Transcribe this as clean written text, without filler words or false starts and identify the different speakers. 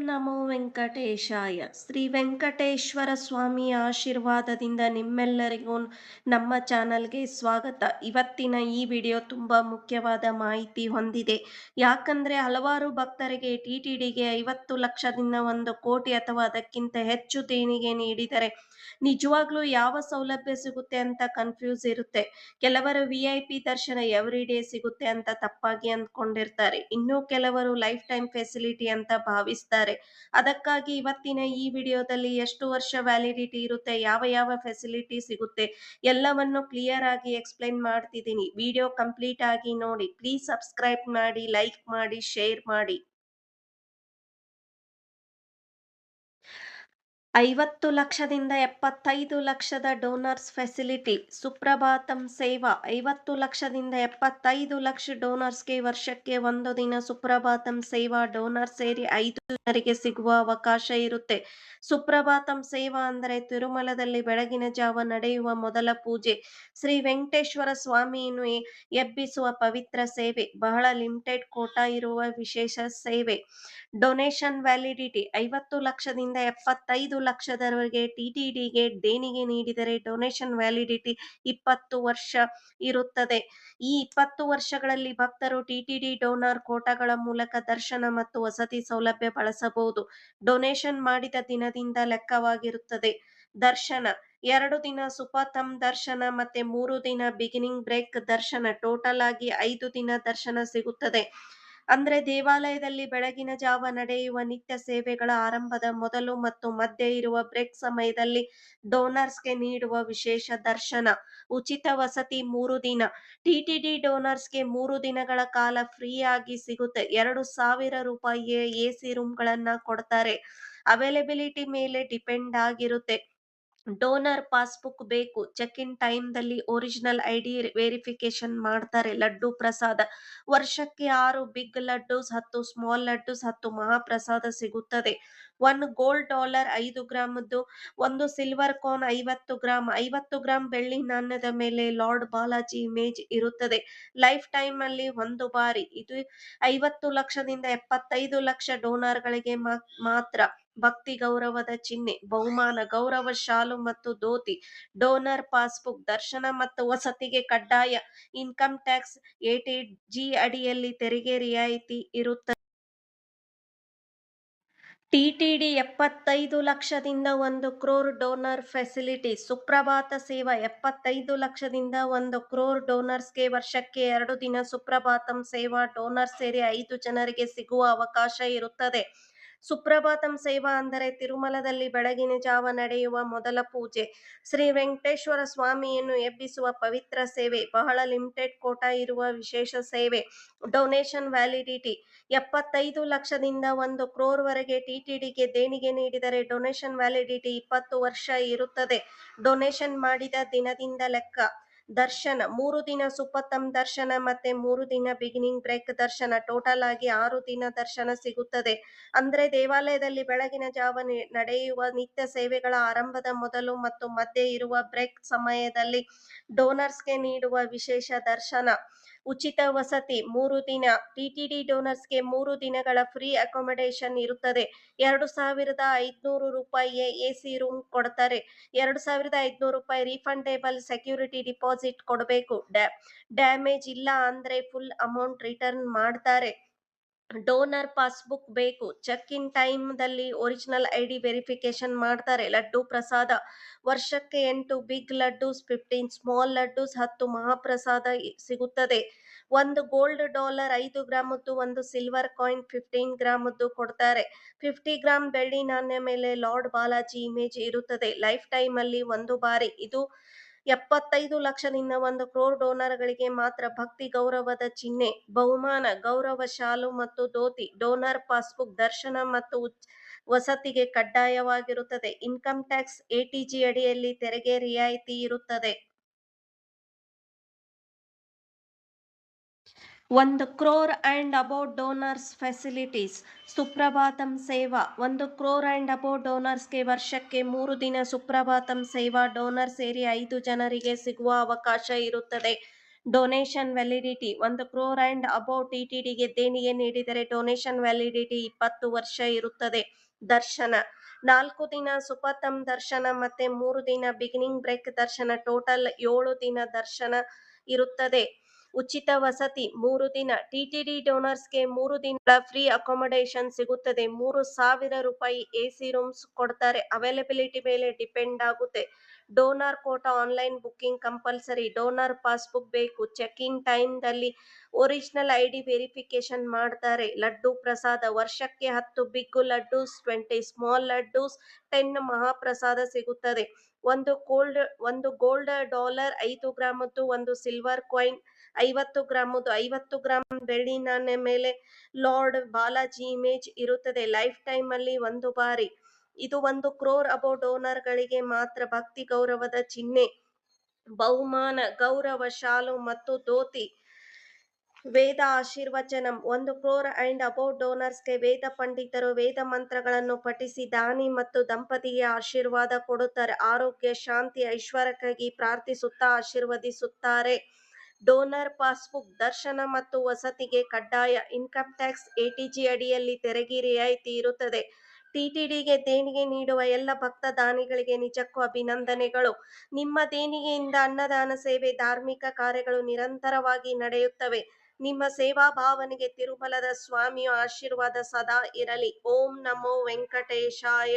Speaker 1: ನಮೋ ವೆಂಕಟೇಶಾಯ. ಶ್ರೀ ವೆಂಕಟೇಶ್ವರ ಸ್ವಾಮಿಯ ಆಶೀರ್ವಾದದಿಂದ ನಿಮ್ಮೆಲ್ಲರಿಗೂ ನಮ್ಮ ಚಾನಲ್ಗೆ ಸ್ವಾಗತ. ಇವತ್ತಿನ ಈ ವಿಡಿಯೋ ತುಂಬ ಮುಖ್ಯವಾದ ಮಾಹಿತಿ ಹೊಂದಿದೆ. ಯಾಕಂದರೆ ಹಲವಾರು ಭಕ್ತರಿಗೆ TTDಗೆ 50 ಲಕ್ಷದಿಂದ 1 ಕೋಟಿ ಅಥವಾ ಅದಕ್ಕಿಂತ ಹೆಚ್ಚು ದೇಣಿಗೆ ನೀಡಿದರೆ ನಿಜವಾಗ್ಲೂ ಯಾವ ಸೌಲಭ್ಯ ಸಿಗುತ್ತೆ ಅಂತ ಕನ್ಫ್ಯೂಸ್ ಇರುತ್ತೆ. ಕೆಲವರು VIP ದರ್ಶನ ಎವ್ರಿ ಡೇ ಸಿಗುತ್ತೆ ಅಂತ ತಪ್ಪಾಗಿ ಅಂದ್ಕೊಂಡಿರ್ತಾರೆ. ಇನ್ನು ಕೆಲವರು ಲೈಫ್ ಟೈಮ್ ಫೆಸಿಲಿಟಿ ಅಂತ ಭಾವಿಸ್ತಾರೆ. ಅದಕ್ಕಾಗಿ ಇವತ್ತಿನ ಈ ವಿಡಿಯೋದಲ್ಲಿ ಎಷ್ಟು ವರ್ಷ ವ್ಯಾಲಿಡಿಟಿ ಇರುತ್ತೆ, ಯಾವ ಯಾವ ಫೆಸಿಲಿಟಿ ಸಿಗುತ್ತೆ ಎಲ್ಲವನ್ನು ಕ್ಲಿಯರ್ ಆಗಿ ಎಕ್ಸ್ಪ್ಲೈನ್ ಮಾಡ್ತಿದ್ದೀನಿ. ವಿಡಿಯೋ ಕಂಪ್ಲೀಟ್ ಆಗಿ ನೋಡಿ. ಪ್ಲೀಸ್ ಸಬ್ಸ್ಕ್ರೈಬ್ ಮಾಡಿ, ಲೈಕ್ ಮಾಡಿ, ಶೇರ್ ಮಾಡಿ. 50 ಲಕ್ಷದಿಂದ 75 ಲಕ್ಷದ ಡೋನರ್ಸ್ ಫೆಸಿಲಿಟಿ. ಸುಪ್ರಭಾತಂ ಸೇವಾ. 50 ಲಕ್ಷದಿಂದ 75 ಲಕ್ಷ ಡೋನರ್ಸ್ಗೆ ವರ್ಷಕ್ಕೆ 1 ದಿನ ಸುಪ್ರಭಾತಂ ಸೇವಾ ಡೋನರ್ ಸೇರಿ 5 ಜನರಿಗೆ ಸಿಗುವ ಅವಕಾಶ ಇರುತ್ತೆ. ಸುಪ್ರಭಾತಂ ಸೇವಾ ಅಂದರೆ ತಿರುಮಲದಲ್ಲಿ ಬೆಳಗಿನ ಜಾವ ನಡೆಯುವ ಮೊದಲ ಪೂಜೆ. ಶ್ರೀ ವೆಂಕಟೇಶ್ವರ ಸ್ವಾಮಿಯನ್ನು ಎಬ್ಬಿಸುವ ಪವಿತ್ರ ಸೇವೆ. ಬಹಳ ಲಿಮಿಟೆಡ್ ಕೋಟಾ ಇರುವ ವಿಶೇಷ ಸೇವೆ. ಡೊನೇಷನ್ ವ್ಯಾಲಿಡಿಟಿ 50 ಲಕ್ಷದಿಂದ 75 ಲಕ್ಷದವರೆಗೆ TTDಗೆ ದೇಣಿಗೆ ನೀಡಿದರೆ ಡೊನೇಷನ್ ವ್ಯಾಲಿಡಿಟಿ 20 ವರ್ಷ ಇರುತ್ತದೆ. ಈ 20 ವರ್ಷಗಳಲ್ಲಿ ಭಕ್ತರು TTD ಡೋನರ್ ಕೋಟಾಗಳ ಮೂಲಕ ದರ್ಶನ ಮತ್ತು ವಸತಿ ಸೌಲಭ್ಯ ಬಳಸಬಹುದು. ಡೊನೇಷನ್ ಮಾಡಿದ ದಿನದಿಂದ ಲೆಕ್ಕವಾಗಿರುತ್ತದೆ. ದರ್ಶನ 2 ದಿನ ಸುಪಥಂ ದರ್ಶನ ಮತ್ತೆ 3 ದಿನ ಬಿಗಿನಿಂಗ್ ಬ್ರೇಕ್ ದರ್ಶನ, ಟೋಟಲ್ ಆಗಿ 5 ದಿನ ದರ್ಶನ ಸಿಗುತ್ತದೆ. ಅಂದ್ರೆ ದೇವಾಲಯದಲ್ಲಿ ಬೆಳಗಿನ ಜಾವ ನಡೆಯುವ ನಿತ್ಯ ಸೇವೆಗಳ ಆರಂಭದ ಮೊದಲು ಮತ್ತು ಮಧ್ಯೆ ಇರುವ ಬ್ರೇಕ್ ಸಮಯದಲ್ಲಿ ಡೋನರ್ಸ್ಗೆ ನೀಡುವ ವಿಶೇಷ ದರ್ಶನ. ಉಚಿತ ವಸತಿ 3 ದಿನ. TTD ಡೋನರ್ಸ್ಗೆ 3 ದಿನಗಳ ಕಾಲ ಫ್ರೀ ಆಗಿ ಸಿಗುತ್ತೆ. 2,000 ರೂಪಾಯಿಯ AC ರೂಮ್ಗಳನ್ನ ಕೊಡ್ತಾರೆ. ಅವೈಲೇಬಿಲಿಟಿ ಮೇಲೆ ಡಿಪೆಂಡ್ ಆಗಿರುತ್ತೆ. ಡೋನರ್ ಪಾಸ್ಬುಕ್ ಬೇಕು. ಚೆಕ್ ಇನ್ ಟೈಮ್ದಲ್ಲಿ ಒರಿಜಿನಲ್ ID ವೆರಿಫಿಕೇಶನ್ ಮಾಡ್ತಾರೆ. ಲಡ್ಡು ಪ್ರಸಾದ ವರ್ಷಕ್ಕೆ 6 ಬಿಗ್ ಲಡ್ಡೂಸ್, 10 ಸ್ಮಾಲ್ ಲಡ್ಡೂಸ್, 10 ಮಹಾಪ್ರಸಾದ ಸಿಗುತ್ತದೆ. 1 ಗೋಲ್ಡ್ ಡಾಲರ್ 5 ಗ್ರಾಮದ್ದು, 1 ಸಿಲ್ವರ್ ಕಾನ್ 50 ಗ್ರಾಮ್, 50 ಗ್ರಾಮ್ ಬೆಳ್ಳಿ ನಾಣ್ಯದ ಮೇಲೆ ಲಾರ್ಡ್ ಬಾಲಾಜಿ ಇಮೇಜ್ ಇರುತ್ತದೆ. ಲೈಫ್ ಟೈಮ್ ಅಲ್ಲಿ 1 ಬಾರಿ. ಇದು 50 ಲಕ್ಷದಿಂದ 75 ಲಕ್ಷ ಡೋನರ್ಗಳಿಗೆ ಮಾತ್ರ. ಭಕ್ತಿ ಗೌರವದ ಚಿಹ್ನೆ, ಬಹುಮಾನ, ಗೌರವ ಶಾಲು ಮತ್ತು ಧೋತಿ. Donor passbook. ದರ್ಶನ ಮತ್ತು ವಸತಿಗೆ ಕಡ್ಡಾಯ. ಇನ್ಕಮ್ ಟ್ಯಾಕ್ಸ್ 80G ಅಡಿಯಲ್ಲಿ ತೆರಿಗೆ ರಿಯಾಯಿತಿ ಇರುತ್ತದೆ. TTD 75 ಲಕ್ಷದಿಂದ 1 ಕ್ರೋರ್ ಡೋನರ್ ಫೆಸಿಲಿಟಿ. ಸುಪ್ರಭಾತ ಸೇವಾ 75 ಲಕ್ಷದಿಂದ 1 ಕ್ರೋರ್ ಡೋನರ್ಸ್ಗೆ ವರ್ಷಕ್ಕೆ 2 ದಿನ ಸುಪ್ರಭಾತಂ ಸೇವಾ ಡೋನರ್ ಸೇರಿ 5 ಜನರಿಗೆ ಸಿಗುವ ಅವಕಾಶ ಇರುತ್ತದೆ. ಸುಪ್ರಭಾತಂ ಸೇವಾ ಅಂದರೆ ತಿರುಮಲದಲ್ಲಿ ಬೆಳಗಿನ ಜಾವ ನಡೆಯುವ ಮೊದಲ ಪೂಜೆ. ಶ್ರೀ ವೆಂಕಟೇಶ್ವರ ಸ್ವಾಮಿಯನ್ನು ಎಬ್ಬಿಸುವ ಪವಿತ್ರ ಸೇವೆ. ಬಹಳ ಲಿಮಿಟೆಡ್ ಕೋಟಾ ಇರುವ ವಿಶೇಷ ಸೇವೆ. ಡೊನೇಷನ್ ವ್ಯಾಲಿಡಿಟಿ 75 ಲಕ್ಷದಿಂದ 1 ಕ್ರೋರ್ ವರೆಗೆ TTDಗೆ ದೇಣಿಗೆ ನೀಡಿದರೆ ಡೊನೇಷನ್ ವ್ಯಾಲಿಡಿಟಿ 20 ವರ್ಷ ಇರುತ್ತದೆ. ಡೊನೇಷನ್ ಮಾಡಿದ ದಿನದಿಂದ ಲೆಕ್ಕ. ದರ್ಶನ 3 ದಿನ ಸುಪಥಂ ದರ್ಶನ ಮತ್ತೆ 3 ದಿನ ಬಿಗಿನಿಂಗ್ ಬ್ರೇಕ್ ದರ್ಶನ, ಟೋಟಲ್ ಆಗಿ 6 ದಿನ ದರ್ಶನ ಸಿಗುತ್ತದೆ. ಅಂದ್ರೆ ದೇವಾಲಯದಲ್ಲಿ ಬೆಳಗಿನ ಜಾವ ನಡೆಯುವ ನಿತ್ಯ ಸೇವೆಗಳ ಆರಂಭದ ಮೊದಲು ಮತ್ತು ಮಧ್ಯೆ ಇರುವ ಬ್ರೇಕ್ ಸಮಯದಲ್ಲಿ ಡೋನರ್ಸ್ಗೆ ನೀಡುವ ವಿಶೇಷ ದರ್ಶನ. ಉಚಿತ ವಸತಿ 3 ದಿನ. TTD ಡೋನರ್ಸ್ಗೆ 3 ದಿನಗಳ ಫ್ರೀ ಅಕೊಮಡೇಷನ್ ಇರುತ್ತದೆ. 2,500 ರೂಪಾಯಿಯ AC ರೂಮ್ ಕೊಡ್ತಾರೆ. 2,500 ರೂಪಾಯಿ ರೀಫಂಡೇಬಲ್ ಸೆಕ್ಯೂರಿಟಿ ಡಿಪಾಸಿಟ್ ಕೊಡಬೇಕು. ಡ್ಯಾಮೇಜ್ ಇಲ್ಲ ಅಂದ್ರೆ ಫುಲ್ ಅಮೌಂಟ್ ರಿಟರ್ನ್ ಮಾಡ್ತಾರೆ. ಡೋನರ್ ಪಾಸ್ಬುಕ್ ಬೇಕು. ಚೆಕ್ ಇನ್ ಟೈಮ್ದಲ್ಲಿ ಒರಿಜಿನಲ್ ID ವೆರಿಫಿಕೇಶನ್ ಮಾಡ್ತಾರೆ. ಲಡ್ಡು ಪ್ರಸಾದ ವರ್ಷಕ್ಕೆ 8 ಬಿಗ್ ಲಡ್ಡೂಸ್, 15 ಸ್ಮಾಲ್ ಲಡ್ಡೂಸ್, 10 ಮಹಾಪ್ರಸಾದ ಸಿಗುತ್ತದೆ. 1 ಗೋಲ್ಡ್ ಡಾಲರ್ 5 ಗ್ರಾಮದ್ದು, 1 ಸಿಲ್ವರ್ ಕಾಯಿನ್ 15 ಗ್ರಾಮದ್ದು ಕೊಡ್ತಾರೆ. 50 ಗ್ರಾಮ್ ಬೆಳ್ಳಿ ನಾಣ್ಯ ಮೇಲೆ ಲಾರ್ಡ್ ಬಾಲಾಜಿ ಇಮೇಜ್ ಇರುತ್ತದೆ. ಲೈಫ್ ಟೈಮ್ ಅಲ್ಲಿ 1 ಬಾರಿ. ಇದು 75 ಲಕ್ಷದಿಂದ 1 ಕ್ರೋರ್ ಡೋನರ್ಗಳಿಗೆ ಮಾತ್ರ. ಭಕ್ತಿ ಗೌರವದ ಚಿಹ್ನೆ, ಬಹುಮಾನ, ಗೌರವ ಶಾಲು ಮತ್ತು ಧೋತಿ. Donor passbook. ದರ್ಶನ ಮತ್ತು ವಸತಿಗೆ ಕಡ್ಡಾಯವಾಗಿರುತ್ತದೆ. ಇನ್ಕಮ್ ಟ್ಯಾಕ್ಸ್ 80G ಅಡಿಯಲ್ಲಿ ತೆರಿಗೆ ರಿಯಾಯಿತಿ ಇರುತ್ತದೆ. 1 crore and above donors facilities. Suprabhatam ಸೇವಾ 1 ಕ್ರೋರ್ ಆ್ಯಂಡ್ ಅಬೌವ್ ಡೋನರ್ಸ್ಗೆ ವರ್ಷಕ್ಕೆ 3 ದಿನ ಸುಪ್ರಭಾತಂ ಸೇವಾ ಡೋನರ್ ಸೇರಿ 5 ಜನರಿಗೆ ಸಿಗುವ ಅವಕಾಶ ಇರುತ್ತದೆ. Donation validity 1 crore and above ಟಿಟಿಡಿಗೆ ದೇಣಿಗೆ ನೀಡಿದರೆ ಡೊನೇಷನ್ ವ್ಯಾಲಿಡಿಟಿ 20 ವರ್ಷ ಇರುತ್ತದೆ. ದರ್ಶನ 4 ದಿನ ಸುಪಥಂ ದರ್ಶನ ಮತ್ತೆ 3 ದಿನ ಬಿಗಿನಿಂಗ್ ಬ್ರೇಕ್ ದರ್ಶನ, ಟೋಟಲ್ 7 ದಿನ ದರ್ಶನ ಇರುತ್ತದೆ. ಉಚಿತ ವಸತಿ 3 ದಿನ. ಟಿಟಿಡಿ ಡೋನರ್ಸ್ಗೆ 3 ದಿನ ಫ್ರೀ ಅಕಾಮಡೇಷನ್ ಸಿಗುತ್ತದೆ. 3,000 ರೂಪಾಯಿ ಎಸಿ ರೂಮ್ಸ್ ಕೊಡ್ತಾರೆ. ಅವೈಲಬಿಲಿಟಿ ಮೇಲೆ ಡಿಪೆಂಡ್ ಆಗುತ್ತೆ. Donor quota online booking compulsory. Donor passbook ಬೇಕು. ಚೆಕ್ ಇನ್ ಟೈಮ್ದಲ್ಲಿ ಒರಿಜಿನಲ್ ಐಡಿ ವೆರಿಫಿಕೇಶನ್ ಮಾಡ್ತಾರೆ. ಲಡ್ಡು ಪ್ರಸಾದ ವರ್ಷಕ್ಕೆ 10 ಬಿಗ್ ಲಡ್ಡೂಸ್, 20 ಸ್ಮಾಲ್ ಲಡ್ಡೂಸ್, 10 ಮಹಾಪ್ರಸಾದ ಸಿಗುತ್ತದೆ. ಒಂದು ಗೋಲ್ಡ್ ಡಾಲರ್ 5 ಗ್ರಾಮದ್ದು, ಒಂದು ಸಿಲ್ವರ್ ಕಾಯಿನ್ 50 ಗ್ರಾಮದ್ದು, 50 ಗ್ರಾಮ್ ಬೆಳ್ಳಿ ನಾಣ್ಯ ಮೇಲೆ ಲಾರ್ಡ್ ಬಾಲಾಜಿ ಇಮೇಜ್ ಇರುತ್ತದೆ. ಲೈಫ್ ಟೈಮ್ ಅಲ್ಲಿ 1 ಬಾರಿ. ಇದು 1 crore ಅಬೋ ಡೋನರ್ ಗಳಿಗೆ ಮಾತ್ರ. ಭಕ್ತಿ ಗೌರವದ ಚಿಹ್ನೆ, ಬಹುಮಾನ, ಗೌರವ ಶಾಲು ಮತ್ತು ಧೋತಿ. ವೇದ ಆಶೀರ್ವಚನಂ 1 crore ಅಂಡ್ ಅಬೌವ್ ಡೋನರ್ಸ್ಗೆ ವೇದ ಪಂಡಿತರು ವೇದ ಮಂತ್ರಗಳನ್ನು ಪಠಿಸಿ ದಾನಿ ಮತ್ತು ದಂಪತಿಗೆ ಆಶೀರ್ವಾದ ಕೊಡುತ್ತಾರೆ. ಆರೋಗ್ಯ, ಶಾಂತಿ, ಐಶ್ವರ್ಯಕ್ಕಾಗಿ ಪ್ರಾರ್ಥಿಸುತ್ತಾ ಆಶೀರ್ವದಿಸುತ್ತಾರೆ. ಡೋನರ್ ಪಾಸ್ಬುಕ್ ದರ್ಶನ ಮತ್ತು ವಸತಿಗೆ ಕಡ್ಡಾಯ. ಇನ್ಕಮ್ ಟ್ಯಾಕ್ಸ್, ಎಟಿಜಿ ಅಡಿಯಲ್ಲಿ ತೆರಿಗೆ ರಿಯಾಯಿತಿ ಇರುತ್ತದೆ. ಟಿಟಿಡಿಗೆ ದೇಣಿಗೆ ನೀಡುವ ಎಲ್ಲ ಭಕ್ತ ದಾನಿಗಳಿಗೆ ನಿಜಕ್ಕೂ ಅಭಿನಂದನೆಗಳು. ನಿಮ್ಮ ದೇಣಿಗೆಯಿಂದ ಅನ್ನದಾನ ಸೇವೆ, ಧಾರ್ಮಿಕ ಕಾರ್ಯಗಳು ನಿರಂತರವಾಗಿ ನಡೆಯುತ್ತವೆ. ನಿಮ್ಮ ಸೇವಾ ಭಾವನೆಗೆ ತಿರುಮಲದ ಸ್ವಾಮಿಯ ಆಶೀರ್ವಾದ ಸದಾ ಇರಲಿ. ಓಂ ನಮೋ ವೆಂಕಟೇಶಾಯ.